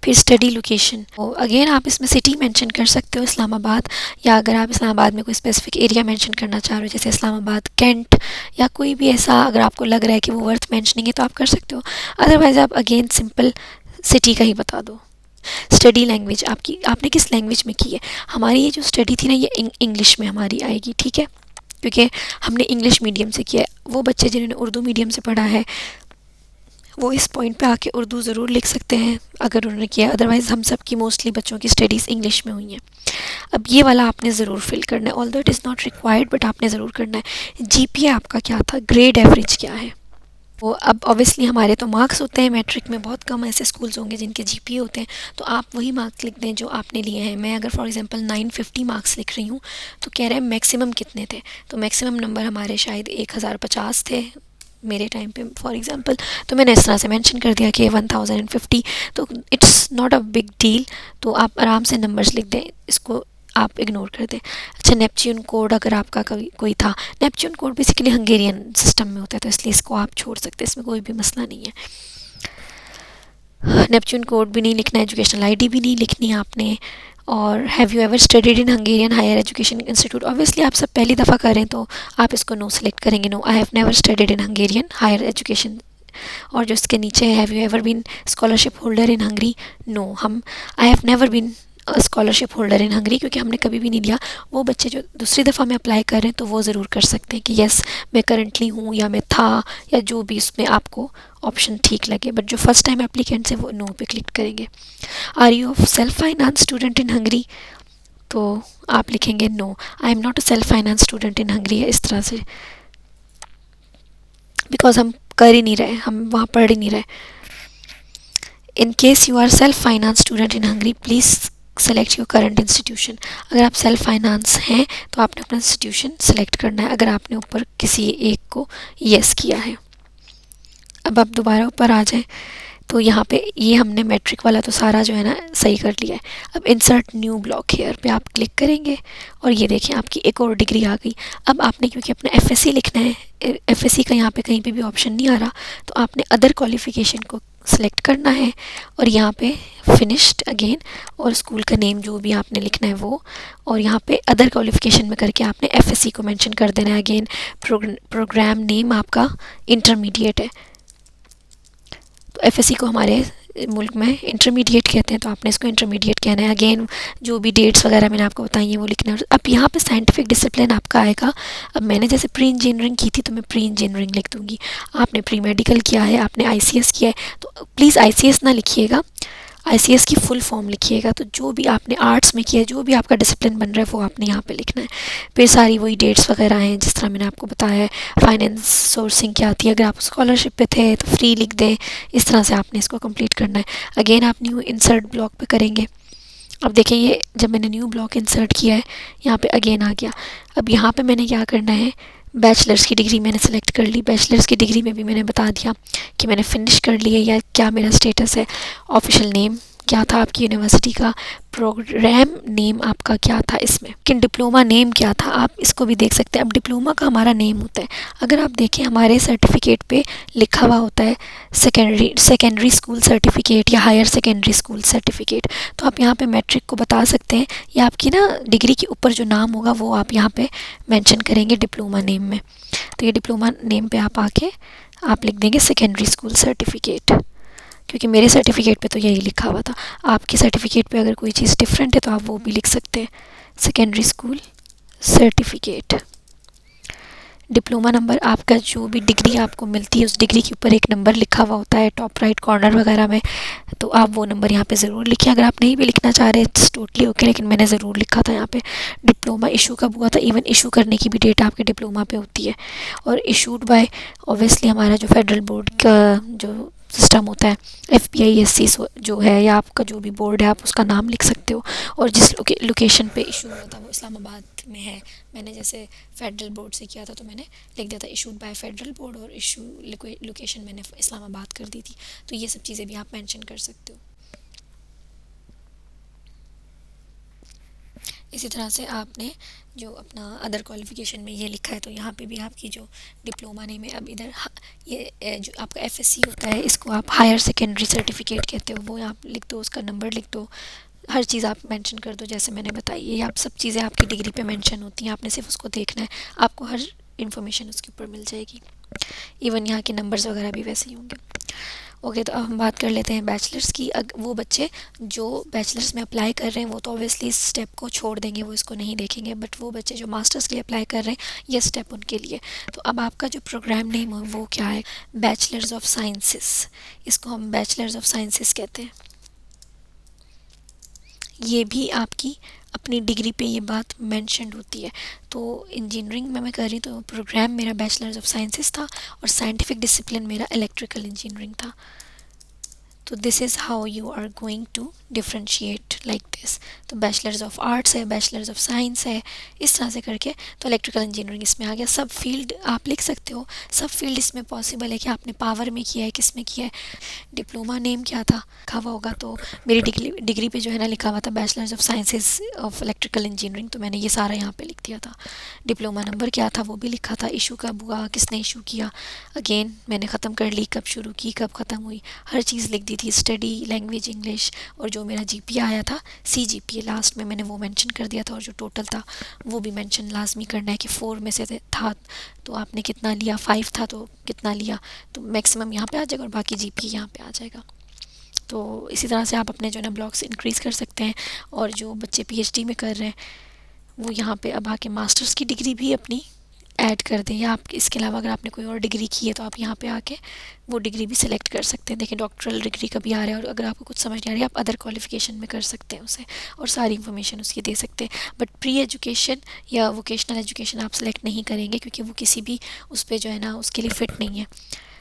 फिर स्टडी लोकेशन, तो अगेन आप इसमें सिटी मेंशन कर सकते हो इस्लामाबाद, या अगर आप इस्लामाबाद में कोई स्पेसिफिक एरिया मेंशन करना चाह रहे हो जैसे इस्लामाबाद कैंट या कोई भी ऐसा, अगर आपको लग रहा है कि वो वर्थ मेंशनिंग है तो आप कर सकते हो। अदरवाइज़ आप अगेन सिंपल सिटी का ही बता दो। स्टडी लैंग्वेज आपकी, आपने किस लैंग्वेज में की है। हमारी ये जो स्टडी थी ना ये इंग्लिश में हमारी आएगी, ठीक है, क्योंकि हमने इंग्लिश मीडियम से किया है। वो बच्चे जिन्होंने उर्दू मीडियम से पढ़ा है वो इस पॉइंट पे आके उर्दू ज़रूर लिख सकते हैं अगर उन्होंने किया, अदरवाइज़ हम सब की मोस्टली बच्चों की स्टडीज़ इंग्लिश में हुई हैं। अब ये वाला आपने ज़रूर फिल करना है, although it is not required, but आपने ज़रूर करना है। जीपीए आपका क्या था, ग्रेड एवरेज क्या है। वो अब ऑब्वियसली हमारे तो मार्क्स होते हैं मैट्रिक में, बहुत कम ऐसे स्कूल्स होंगे जिनके जीपीए होते हैं, तो आप वही मार्क्स लिख दें जो आपने लिए हैं। मैं अगर फॉर एग्जांपल 950 मार्क्स लिख रही हूँ तो कह रहे हैं मैक्सिमम कितने थे, तो मैक्सिमम नंबर हमारे शायद 1050 थे मेरे टाइम पे फॉर एग्जांपल, तो मैंने इस तरह से मेंशन कर दिया कि 1050, तो it's not a big deal. तो आप आराम से नंबर्स लिख दें, इसको आप इग्नोर कर दें। अच्छा, नेपच्यून कोड अगर आपका कोई था, Neptune code basically Hungarian system में होता है तो इसलिए इसको आप छोड़ सकते हैं, इसमें कोई भी मसला नहीं है। नेपच्यून कोड भी नहीं लिखना, एजुकेशनल आईडी भी नहीं लिखनी आपने। और have you ever studied in Hungarian higher education institute, obviously आप सब पहली दफ़ा करें तो आप इसको नो सेलेक्ट करेंगे, no I have never studied in Hungarian higher education. और जो इसके नीचे है, have you ever been scholarship holder in Hungary, no, हम I have never been scholarship holder in Hungary क्योंकि हमने कभी भी नहीं लिया। वो बच्चे जो दूसरी दफ़ा में अप्लाई कर रहे हैं तो वो ज़रूर कर सकते हैं कि येस मैं करंटली हूँ या मैं था, या जो भी उसमें आपको ऑप्शन ठीक लगे, बट जो फर्स्ट टाइम एप्लीकेंट्स है वो नो पे क्लिक करेंगे। Are you of self finance student in Hungary, तो आप लिखेंगे no, I am not a self finance student in Hungary, है इस तरह से, बिकॉज हम कर ही नहीं रहे, हम वहाँ पढ़ ही नहीं रहे। In case you are self finance student in Hungary please select your current institution, अगर आप सेल्फ फाइनेंस हैं तो आपने अपना इंस्टीट्यूशन सेलेक्ट करना है, अगर आपने ऊपर किसी एक को येस किया है। अब आप दोबारा ऊपर आ जाएं तो यहाँ पे ये हमने मैट्रिक वाला तो सारा जो है ना सही कर लिया है। अब इंसर्ट न्यू ब्लॉक हेयर पे आप क्लिक करेंगे और ये देखें आपकी एक और डिग्री आ गई। अब आपने क्योंकि अपना एफएससी लिखना है, एफएससी का यहाँ पे कहीं पे भी ऑप्शन नहीं आ रहा, तो आपने अदर क्वालिफ़िकेशन को सेलेक्ट करना है और यहाँ पे फिनिश्ड अगेन, और स्कूल का नेम जो भी आपने लिखना है वो, और यहाँ पे अदर क्वालिफ़िकेशन में करके आपने एफएससी को मेंशन कर देना है। अगेन प्रोग्राम नेम आपका इंटरमीडिएट है, तो एफएससी को हमारे मुल्क में इंटरमीडिएट कहते हैं, तो आपने इसको इंटरमीडिएट कहना है। अगेन जो भी डेट्स वगैरह मैंने आपको बताई है वो लिखना है। अब यहाँ पे साइंटिफिक डिसिप्लिन आपका आएगा। अब मैंने जैसे प्री इंजीनियरिंग की थी तो मैं प्री इंजीनियरिंग लिख दूँगी, आपने प्री मेडिकल किया है, आपने आईसीएस किया है तो प्लीज़ आईसीएस ना लिखिएगा, आईसीएस की फुल फॉर्म लिखिएगा। तो जो भी आपने आर्ट्स में किया है, जो भी आपका डिसिप्लिन बन रहा है वो आपने यहाँ पे लिखना है। फिर सारी वही डेट्स वगैरह हैं जिस तरह मैंने आपको बताया है। फाइनेंस सोर्सिंग क्या आती है, अगर आप स्कॉलरशिप पे थे तो फ्री लिख दें, इस तरह से आपने इसको कंप्लीट करना है। अगेन आप न्यू इंसर्ट ब्लॉक पे करेंगे। अब देखें ये जब मैंने न्यू ब्लॉक इंसर्ट किया है यहाँ पे अगेन आ गया। अब यहाँ पे मैंने क्या करना है, बैचलर्स की डिग्री मैंने सेलेक्ट कर ली। बैचलर्स की डिग्री में भी मैंने बता दिया कि मैंने फिनिश कर ली है या क्या मेरा स्टेटस है। ऑफिशियल नेम क्या था आपकी यूनिवर्सिटी का, प्रोग्राम नेम आपका क्या था इसमें, कि डिप्लोमा नेम क्या था, आप इसको भी देख सकते हैं। अब डिप्लोमा का हमारा नेम होता है, अगर आप देखें हमारे सर्टिफिकेट पे लिखा हुआ होता है सेकेंडरी स्कूल सर्टिफिकेट या हायर सेकेंडरी स्कूल सर्टिफिकेट, तो आप यहाँ पे मैट्रिक को बता सकते हैं, या आपकी ना डिग्री के ऊपर जो नाम होगा वो आप यहाँ पे मेंशन करेंगे डिप्लोमा नेम में। तो ये डिप्लोमा नेम पे आप आके आप लिख देंगे सेकेंडरी स्कूल सर्टिफिकेट, क्योंकि मेरे सर्टिफिकेट पे तो यही लिखा हुआ था। आपके सर्टिफिकेट पे अगर कोई चीज़ डिफरेंट है तो आप वो भी लिख सकते हैं, secondary school certificate. Diploma number, आपका जो भी डिग्री आपको मिलती है उस डिग्री के ऊपर एक नंबर लिखा हुआ होता है टॉप राइट कॉर्नर वगैरह में, तो आप वो नंबर यहाँ पे ज़रूर लिखें। अगर आप नहीं भी लिखना चाह रहे इट्स टोटली ओके, लेकिन मैंने ज़रूर लिखा था यहाँ पे। डिप्लोमा इशू कब हुआ था, इवन इशू करने की भी डेट आपके डिप्लोमा पे होती है, और इशूड बाय ऑब्वियसली हमारा जो फेडरल बोर्ड का जो सिस्टम होता है FPISC जो है, या आपका जो भी बोर्ड है आप उसका नाम लिख सकते हो, और जिस लोकेशन पे इशू हुआ था वो इस्लामाबाद में है। मैंने जैसे फेडरल बोर्ड से किया था तो मैंने लिख दिया था इशूड बाय फेडरल बोर्ड, और इशू लोकेशन मैंने इस्लामाबाद कर दी थी। तो ये सब चीज़ें भी आप मेंशन कर सकते हो। इसी तरह से आपने जो अपना अदर क्वालिफ़िकेशन में ये लिखा है तो यहाँ पे भी आपकी जो डिप्लोमा नेम है, अब इधर ये जो आपका FSC होता है इसको आप हायर सेकेंडरी सर्टिफिकेट कहते हो, वो आप लिख दो, उसका नंबर लिख दो, हर चीज़ आप मेंशन कर दो जैसे मैंने बताई। ये आप सब चीज़ें आपकी डिग्री पे मेंशन होती हैं, आपने सिर्फ उसको देखना है, आपको हर इन्फॉर्मेशन उसके ऊपर मिल जाएगी। इवन यहाँ के नंबर्स वगैरह भी वैसे ही होंगे। ओके, तो अब हम बात कर लेते हैं बैचलर्स की। वो बच्चे जो बैचलर्स में अप्लाई कर रहे हैं वो तो ऑब्वियसली इस स्टेप को छोड़ देंगे, वो इसको नहीं देखेंगे, बट वो बच्चे जो मास्टर्स के लिए अप्लाई कर रहे हैं ये स्टेप उनके लिए। तो अब आपका जो प्रोग्राम नेम है वो क्या है, बैचलर्स ऑफ साइंसेस, इसको हम बैचलर्स ऑफ साइंसेस कहते हैं। ये भी आपकी अपनी डिग्री पे ये बात मेंशन्ड होती है। तो इंजीनियरिंग में मैं कर रही तो प्रोग्राम मेरा बैचलर्स ऑफ साइंसेस था, और साइंटिफिक डिसिप्लिन मेरा इलेक्ट्रिकल इंजीनियरिंग था। तो this is how you are going to differentiate like this. तो बैचलर्स ऑफ आर्ट्स है, बैचलर्स ऑफ साइंस है, इस तरह से करके तो इलेक्ट्रिकल इंजीनियरिंग इसमें आ गया। सब फील्ड आप लिख सकते हो, सब फील्ड इसमें पॉसिबल है कि आपने पावर में किया है, किस में किया है। डिप्लोमा नेम क्या था लिखा हुआ होगा, तो मेरी डिग्री पे जो है ना लिखा हुआ था bachelors of sciences of electrical engineering, तो मैंने ये सारा यहाँ पे लिख दिया था। डिप्लोमा नंबर क्या था वो भी लिखा था, इशू कब हुआ, किसने इशू किया, अगेन मैंने ख़त्म कर ली, कब शुरू की कब ख़त्म हुई, हर चीज़ लिख दी थी, स्टडी लैंग्वेज इंग्लिश, और जो मेरा GPA आया था CGPA लास्ट में मैंने वो मेंशन कर दिया था, और जो टोटल था वो भी मेंशन लाजमी करना है कि 4 में से था तो आपने कितना लिया, 5 था तो कितना लिया, तो मैक्सिमम यहाँ पे आ जाएगा और बाकी GPA यहाँ पे आ जाएगा। तो इसी तरह से आप अपने जो है ना ब्लॉक्स इंक्रीज़ कर सकते हैं, और जो बच्चे PhD में कर रहे हैं वो यहाँ पे अब आके मास्टर्स की डिग्री भी अपनी ऐड कर दें, या आप इसके अलावा अगर आपने कोई और डिग्री की है तो आप यहाँ पे आके वो डिग्री भी सिलेक्ट कर सकते हैं। देखिए डॉक्टरल डिग्री का भी आ रहा है, और अगर आपको कुछ समझ नहीं आ रही है आप अदर क्वालिफिकेशन में कर सकते हैं उसे, और सारी इन्फॉर्मेशन उसकी दे सकते हैं। बट प्री एजुकेशन या वोकेशनल एजुकेशन आप सेलेक्ट नहीं करेंगे, क्योंकि वो किसी भी उस पर जो है ना उसके लिए फ़िट नहीं है।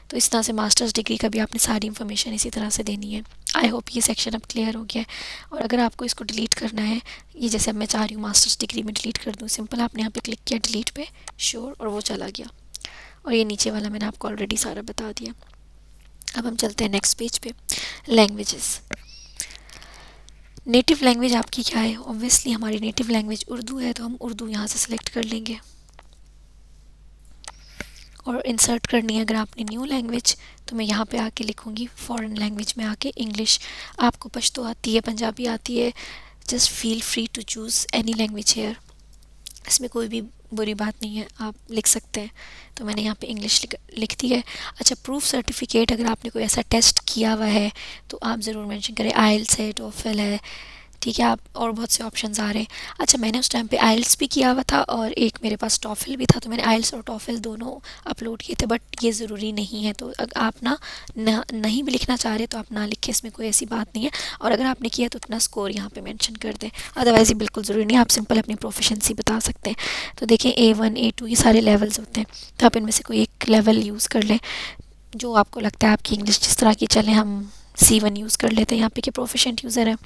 तो इस तरह से मास्टर्स डिग्री का भी आपने सारी इन्फॉर्मेशन इसी तरह से देनी है। आई होप ये सेक्शन अब क्लियर हो गया है। और अगर आपको इसको डिलीट करना है, ये जैसे अब मैं चाह रही हूँ मास्टर्स डिग्री में डिलीट कर दूँ, सिंपल आपने यहाँ पे क्लिक किया डिलीट पे, श्योर, और वो चला गया। और ये नीचे वाला मैंने आपको ऑलरेडी सारा बता दिया। अब हम चलते हैं नेक्स्ट पेज पे, लैंग्वेजेस। नेटिव लैंग्वेज आपकी क्या है, ऑब्वियसली हमारी नेटिव लैंग्वेज उर्दू है, तो हम उर्दू यहाँ से सिलेक्ट कर लेंगे। और इंसर्ट करनी है अगर आपने न्यू लैंग्वेज, तो मैं यहाँ पे आके लिखूँगी फॉरेन लैंग्वेज में आके इंग्लिश। आपको पश्तो आती है, पंजाबी आती है, just feel free to choose any language here, इसमें कोई भी बुरी बात नहीं है, आप लिख सकते हैं। तो मैंने यहाँ पे इंग्लिश लिख दी है। अच्छा, प्रूफ सर्टिफिकेट, अगर आपने कोई ऐसा टेस्ट किया हुआ है तो आप ज़रूर मेंशन करें, आइल्स है, टोफल है, ठीक है, आप और बहुत से ऑप्शंस आ रहे हैं। अच्छा, मैंने उस टाइम पे आइल्स भी किया हुआ था और एक मेरे पास टॉफल भी था, तो मैंने आइल्स और टॉफल दोनों अपलोड किए थे, बट ये ज़रूरी नहीं है। तो अगर आप नहीं भी लिखना चाह रहे तो आप ना लिखें, इसमें कोई ऐसी बात नहीं है। और अगर आपने किया तो अपना स्कोर यहाँ पे मेंशन कर दें, अदरवाइज़ ये बिल्कुल ज़रूरी नहीं है, आप सिंपल अपनी प्रोफिशेंसी बता सकते हैं। तो देखें A1 A2 ये सारे लेवल्स होते हैं, तो आप इनमें से कोई एक लेवल यूज़ कर लें जो आपको लगता है आपकी इंग्लिश जिस तरह की चले। हम C1 यूज़ कर लेते हैं यहाँ पे कि प्रोफिशेंट यूज़र है,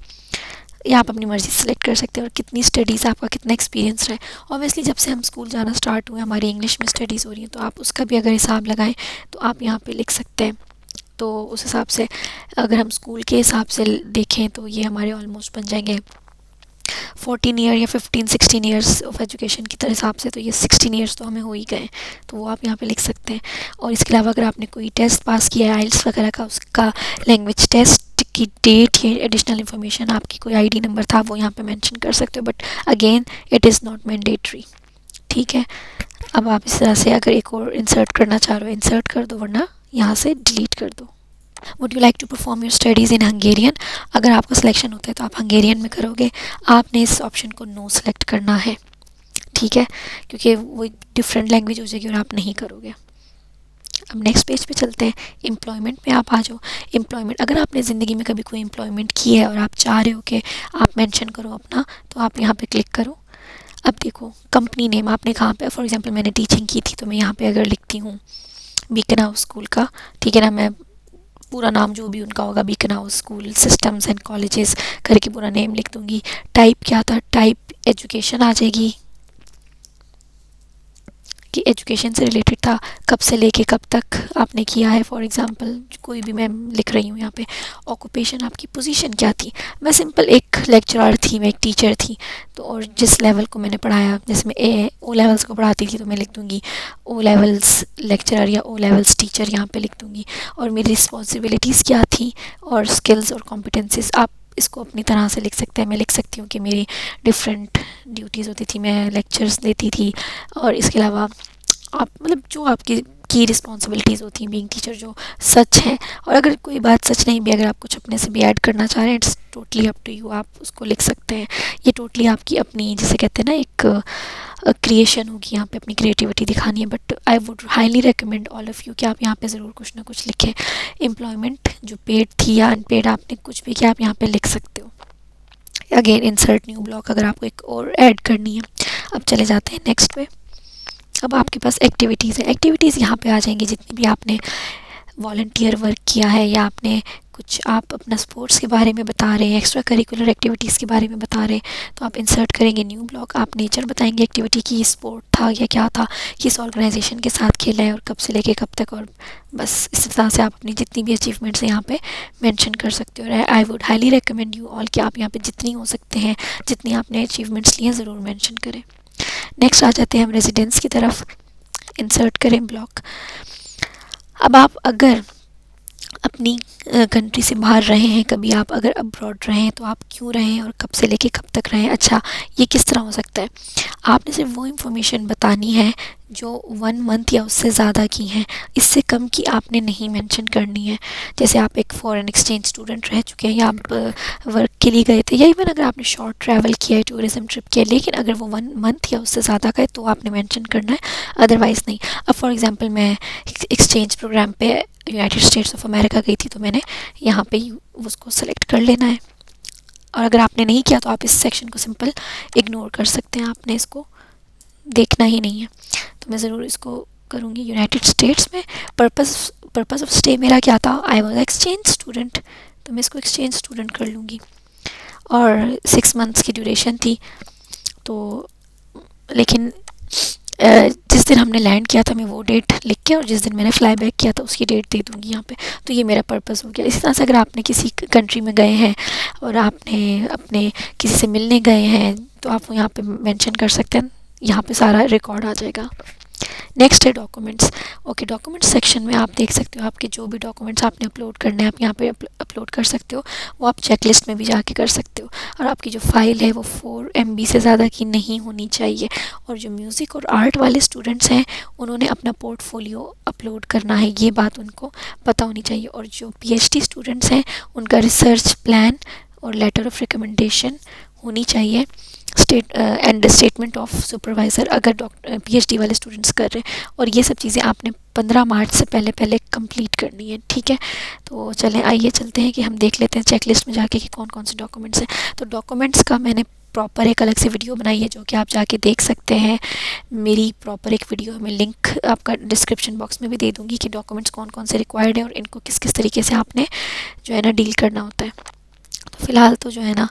या आप अपनी मर्ज़ी सेलेक्ट कर सकते हैं। और कितनी स्टडीज़, आपका कितना एक्सपीरियंस रहा है। ऑब्वियसली जब से हम स्कूल जाना स्टार्ट हुए हमारी इंग्लिश में स्टडीज़ हो रही हैं, तो आप उसका भी अगर हिसाब लगाएं तो आप यहाँ पे लिख सकते हैं तो उस हिसाब से अगर हम स्कूल के हिसाब से देखें तो ये हमारे ऑलमोस्ट बन जाएंगे 14 ईयर या 15-16 ईयर्स ऑफ एजुकेशन की तरह हिसाब से। तो ये 16 ईयर्स तो हमें हो ही गए, तो वो आप यहाँ पे लिख सकते हैं। और इसके अलावा अगर आपने कोई टेस्ट पास किया है आइल्स वगैरह का, उसका लैंग्वेज टेस्ट की डेट या एडिशनल इन्फॉर्मेशन, आपकी कोई आईडी नंबर था, वो यहाँ पे मेंशन कर सकते हो, but again it is not mandatory. ठीक है, अब आप इस तरह से अगर एक और इंसर्ट करना चाह रहे हो इंसर्ट कर दो, वरना यहाँ से डिलीट कर दो। Would you like to perform your studies in Hungarian, अगर आपका सिलेक्शन होता है तो आप हंगेरियन में करोगे। आपने इस ऑप्शन को नो सेलेक्ट करना है, ठीक है, क्योंकि वो डिफरेंट लैंग्वेज हो जाएगी और आप नहीं करोगे। अब नेक्स्ट पेज पे चलते हैं, एम्प्लॉयमेंट पे आप आ जाओ। एम्प्लॉयमेंट, अगर आपने ज़िंदगी में कभी कोई एम्प्लॉयमेंट की है और आप चाह रहे हो कि आप मेंशन करो अपना, तो आप यहाँ पे क्लिक करो। अब देखो कंपनी नेम आपने कहाँ पे, फॉर एग्जांपल मैंने टीचिंग की थी तो मैं यहाँ पे अगर लिखती हूँ बीकन हाउस स्कूल का, ठीक है ना, मैं पूरा नाम जो भी उनका होगा, beacon house school systems and colleges करके पूरा नेम लिख दूँगी। टाइप क्या था, टाइप एजुकेशन आ जाएगी कि एजुकेशन से रिलेटेड था, कब से लेके कब तक आपने किया है। फॉर एग्जांपल कोई भी मैं लिख रही हूँ यहाँ पे। ऑक्यूपेशन, आपकी पोजीशन क्या थी, मैं सिंपल एक लेक्चरर थी, मैं एक टीचर थी। तो और जिस लेवल को मैंने पढ़ाया, जैसे मैं ओ लेवल्स को पढ़ाती थी तो मैं लिख दूँगी ओ लेवल्स लेक्चरर या ओ लेवल्स टीचर, यहाँ पे लिख दूँगी। और मेरी रिस्पॉन्सिबिलिटीज़ क्या थी और स्किल्स और कॉम्पिटेंसीज, आप इसको अपनी तरह से लिख सकते हैं। मैं लिख सकती हूँ कि मेरी डिफरेंट ड्यूटीज़ होती थी, मैं लेक्चर्स देती थी, और इसके अलावा आप मतलब जो आपकी की रिस्पॉन्सिबिलिटीज़ होती हैं बीइंग टीचर, जो सच है। और अगर कोई बात सच नहीं भी, अगर आप कुछ अपने से भी ऐड करना चाह रहे हैं, it's totally up to you, आप उसको लिख सकते हैं। ये टोटली आपकी अपनी, जिसे कहते हैं ना, एक क्रिएशन होगी, यहाँ पे अपनी क्रिएटिविटी दिखानी है। But I would highly recommend all of you कि आप यहाँ पे ज़रूर कुछ ना कुछ लिखें। एम्प्लॉयमेंट जो पेड थी या अनपेड, आपने कुछ भी किया, आप यहाँ पे लिख सकते हो। अगेन इंसर्ट न्यू ब्लॉक, अगर आपको एक और ऐड करनी है। अब चले जाते हैं नेक्स्ट पे। अब आपके पास एक्टिविटीज़ है, एक्टिविटीज़ यहाँ पे आ जाएंगी जितनी भी आपने वॉलंटियर वर्क किया है, या आपने कुछ आप अपना स्पोर्ट्स के बारे में बता रहे हैं, एक्स्ट्रा करिकुलर एक्टिविटीज़ के बारे में बता रहे हैं, तो आप इंसर्ट करेंगे न्यू ब्लॉक। आप नेचर बताएंगे एक्टिविटी की, स्पोर्ट था या क्या था, किस ऑर्गेनाइजेशन के साथ खेला है और कब से लेके कब तक, और बस इस तरह से आप अपनी जितनी भी अचीवमेंट्स यहाँ पे मेंशन कर सकते हो। I would highly recommend you all कि आप यहाँ पे जितनी हो सकते हैं, जितनी आपने अचीवमेंट्स लिए हैं, ज़रूर मेंशन करें। नेक्स्ट आ जाते हैं हम रेजिडेंस की तरफ। इंसर्ट करें ब्लॉक। अब आप अगर अपनी कंट्री से बाहर रहे हैं, कभी आप अगर अब्रॉड रहे हैं, तो आप क्यों रहे हैं और कब से लेके कब तक रहे हैं। अच्छा, ये किस तरह हो सकता है, आपने सिर्फ वो इन्फॉर्मेशन बतानी है जो 1 मंथ या उससे ज़्यादा की हैं, इससे कम की आपने नहीं मेंशन करनी है। जैसे आप एक फॉरेन एक्सचेंज स्टूडेंट रह चुके हैं, या आप वर्क के लिए गए थे, या इवन अगर आपने शॉर्ट ट्रैवल किया है, टूरिज़म ट्रिप किया है, लेकिन अगर वो 1 मंथ या उससे ज़्यादा का है तो आपने मेंशन करना है, अदरवाइज़ नहीं। अब फॉर एग्ज़ाम्पल मैं एक्सचेंज प्रोग्राम पे यूनाइटेड स्टेट्स ऑफ अमेरिका गई थी, तो मैंने यहाँ पे उसको सेलेक्ट कर लेना है। और अगर आपने नहीं किया तो आप इस सेक्शन को सिंपल इग्नोर कर सकते हैं, आपने इसको देखना ही नहीं है। तो मैं ज़रूर इसको करूँगी यूनाइटेड स्टेट्स में। पर्पस ऑफ स्टे मेरा क्या था, आई वॉज एक्सचेंज स्टूडेंट, तो मैं इसको एक्सचेंज स्टूडेंट कर लूँगी। और 6 मंथ्स की ड्यूरेशन थी। तो लेकिन जिस दिन हमने लैंड किया था, मैं वो डेट लिख के, और जिस दिन मैंने फ़्लाई बैक किया था उसकी डेट दे दूँगी यहाँ पे। तो ये मेरा पर्पस हो गया। इसी तरह से अगर आपने किसी कंट्री में गए हैं और आपने अपने किसी से मिलने गए हैं, तो आप यहाँ पे मेंशन कर सकते हैं, यहाँ पे सारा रिकॉर्ड आ जाएगा। नेक्स्ट है डॉक्यूमेंट्स। ओके, डॉक्यूमेंट्स सेक्शन में आप देख सकते हो आपके जो भी डॉक्यूमेंट्स आपने अपलोड करने हैं, आप यहाँ पे अपलोड कर सकते हो। वो आप चेकलिस्ट में भी जाके कर सकते हो। और आपकी जो फाइल है वो 4 MB से ज़्यादा की नहीं होनी चाहिए। और जो म्यूज़िक और आर्ट वाले स्टूडेंट्स हैं, उन्होंने अपना पोर्टफोलियो अपलोड करना है, ये बात उनको पता होनी चाहिए। और जो PhD स्टूडेंट्स हैं, उनका रिसर्च प्लान और लेटर ऑफ रिकमेंडेशन होनी चाहिए। एंड स्टेटमेंट ऑफ सुपरवाइज़र अगर PhD वाले स्टूडेंट्स कर रहे हैं। और ये सब चीज़ें आपने 15 मार्च से पहले पहले कंप्लीट करनी है, ठीक है। तो चलें, आइए चलते हैं कि हम देख लेते हैं चेकलिस्ट में जाके कि कौन कौन से डॉक्यूमेंट्स हैं। तो डॉक्यूमेंट्स का मैंने प्रॉपर एक अलग से वीडियो बनाई है, जो कि आप जाके देख सकते हैं। मेरी प्रॉपर एक वीडियो मैं लिंक आपका डिस्क्रिप्शन बॉक्स में भी दे दूँगी कि डॉक्यूमेंट्स कौन कौन से रिक्वायर्ड हैं और इनको किस किस तरीके से आपने जो है ना डील करना होता है। तो फ़िलहाल तो जो है ना,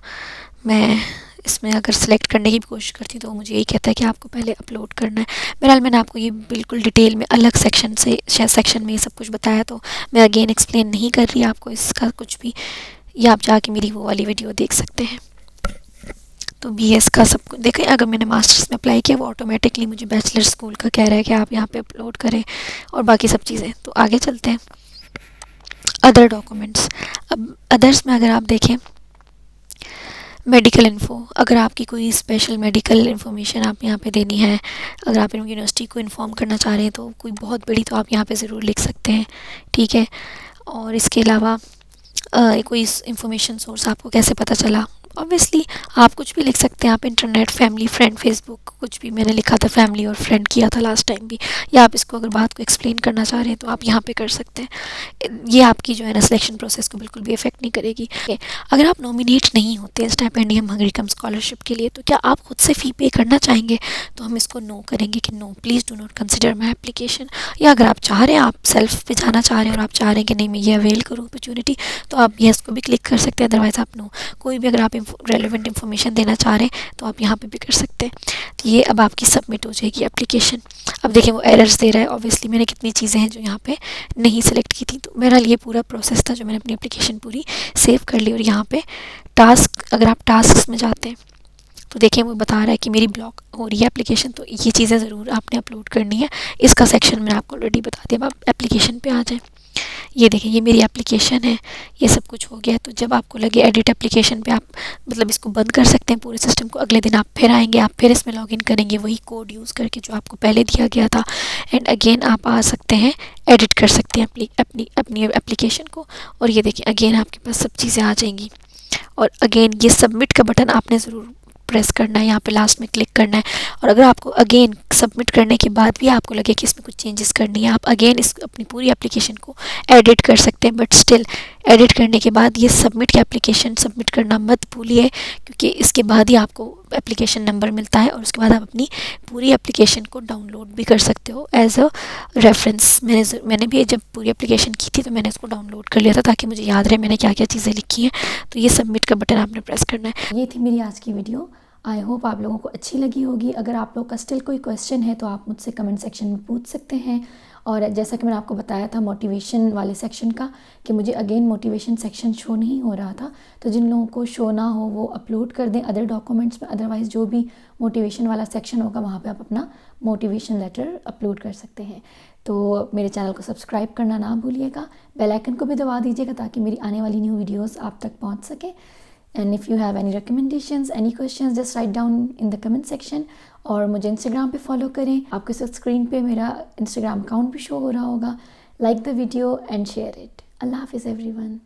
मैं इसमें अगर सेलेक्ट करने की भी कोशिश करती हूँ तो वो मुझे यही कहता है कि आपको पहले अपलोड करना है। बहरहाल मैंने आपको ये बिल्कुल डिटेल में अलग सेक्शन में ये सब कुछ बताया, तो मैं अगेन एक्सप्लेन नहीं कर रही आपको इसका कुछ भी, या आप जाके मेरी वो वाली वीडियो देख सकते हैं। तो बीएस का सब कुछ देखें, अगर मैंने मास्टर्स में अप्लाई किया वो ऑटोमेटिकली मुझे बैचलर स्कूल का कह रहा है कि आप यहाँ पे अपलोड करें, और बाकी सब चीज़ें। तो आगे चलते हैं अदर डॉक्यूमेंट्स। अब अदर्स में अगर आप देखें मेडिकल इन्फो, अगर आपकी कोई स्पेशल मेडिकल इन्फॉर्मेशन आप यहाँ पे देनी है, अगर आप यूनिवर्सिटी को इन्फॉर्म करना चाह रहे हैं तो कोई बहुत बड़ी, तो आप यहाँ पे ज़रूर लिख सकते हैं, ठीक है। और इसके अलावा कोई इंफॉर्मेशन सोर्स आपको कैसे पता चला, ऑब्वियसली आप कुछ भी लिख सकते हैं, आप इंटरनेट, फैमिली, फ्रेंड, फेसबुक, कुछ भी। मैंने लिखा था फैमिली और फ्रेंड किया था लास्ट टाइम भी, या आप इसको अगर बात को एक्सप्लेन करना चाह रहे हैं तो आप यहाँ पे कर सकते हैं। ये आपकी जो है ना सिलेक्शन प्रोसेस को बिल्कुल भी इफेक्ट नहीं करेगी। अगर आप नॉमिनेट नहीं होते स्टाइपेंडियम हंगरी कम स्कॉलरशिप के लिए, तो क्या आप खुद से फ़ी पे करना चाहेंगे? तो हम इसको नो करेंगे कि no, please do not consider my application. या अगर आप चाह रहे हैं, आप सेल्फ पे जाना चाह रहे हैं और आप चाह रहे हैं कि नहीं मैं ये अवेल करूँ अपॉर्चुनिटी, तो आप येस को भी क्लिक कर सकते हैं, अदरवाइज़ आप नो। कोई भी अगर आप रेलिवेंट इन्फॉर्मेशन देना चाह रहे हैं तो आप यहाँ पे भी कर सकते हैं। तो ये अब आपकी सबमिट हो जाएगी एप्लीकेशन। अब देखें वो एरर्स दे रहा है, ऑब्वियसली मैंने कितनी चीज़ें हैं जो यहाँ पे नहीं सेलेक्ट की थी। तो बहरहाल ये पूरा प्रोसेस था जो मैंने अपनी एप्लीकेशन पूरी सेव कर ली। और यहाँ पे टास्क, अगर आप टास्क में जाते हैं तो देखें वो बता रहा है कि मेरी ब्लॉक हो रही है एप्लीकेशन, तो ये चीज़ें ज़रूर आपने अपलोड करनी है। इसका सेक्शन मैंने आपको ऑलरेडी बता दिया। अब आप एप्लीकेशन पे आ जाएं। ये देखें ये मेरी एप्लीकेशन है, ये सब कुछ हो गया। तो जब आपको लगे एडिट एप्लीकेशन पे, आप मतलब इसको बंद कर सकते हैं पूरे सिस्टम को। अगले दिन आप फिर आएंगे, आप फिर इसमें लॉगिन करेंगे वही कोड यूज़ करके जो आपको पहले दिया गया था, एंड अगेन आप आ सकते हैं, एडिट कर सकते हैं अपनी एप्लीकेशन को। और ये देखिए अगेन आपके पास सब चीज़ें आ जाएंगी। और अगेन ये सबमिट का बटन आपने ज़रूर प्रेस करना है, यहाँ पे लास्ट में क्लिक करना है। और अगर आपको अगेन सबमिट करने के बाद भी आपको लगे कि इसमें कुछ चेंजेस करनी है, आप अगेन इस अपनी पूरी एप्लीकेशन को एडिट कर सकते हैं। बट स्टिल एडिट करने के बाद ये सबमिट की एप्लीकेशन सबमिट करना मत भूलिए, क्योंकि इसके बाद ही आपको एप्लीकेशन नंबर मिलता है, और उसके बाद आप अपनी पूरी एप्लीकेशन को डाउनलोड भी कर सकते हो एज अ रेफरेंस। मैंने भी जब पूरी एप्लीकेशन की थी तो मैंने इसको डाउनलोड कर लिया था ताकि मुझे याद रहे मैंने क्या क्या चीज़ें लिखी हैं। तो ये सबमिट का बटन आपने प्रेस करना है। ये थी मेरी आज की वीडियो। आई होप आप लोगों को अच्छी लगी होगी। अगर आप लोग का स्टिल कोई क्वेश्चन है तो आप मुझसे कमेंट सेक्शन में पूछ सकते हैं। और जैसा कि मैंने आपको बताया था मोटिवेशन वाले सेक्शन का, कि मुझे अगेन मोटिवेशन सेक्शन शो नहीं हो रहा था, तो जिन लोगों को शो ना हो वो अपलोड कर दें अदर डॉक्यूमेंट्स में। अदरवाइज़ जो भी मोटिवेशन वाला सेक्शन होगा वहाँ पे आप अपना मोटिवेशन लेटर अपलोड कर सकते हैं। तो मेरे चैनल को सब्सक्राइब करना ना भूलिएगा, बेल आइकन को भी दबा दीजिएगा ताकि मेरी आने वाली न्यू वीडियोज़ आप तक पहुँच सके। And if you have any recommendations, any questions, just write down in the comment section. और मुझे इंस्टाग्राम पे फॉलो करें, आपके साथ स्क्रीन पे मेरा इंस्टाग्राम अकाउंट भी शो हो रहा होगा। Like the video and share it. अल्लाह हाफिज़ एवरीवन।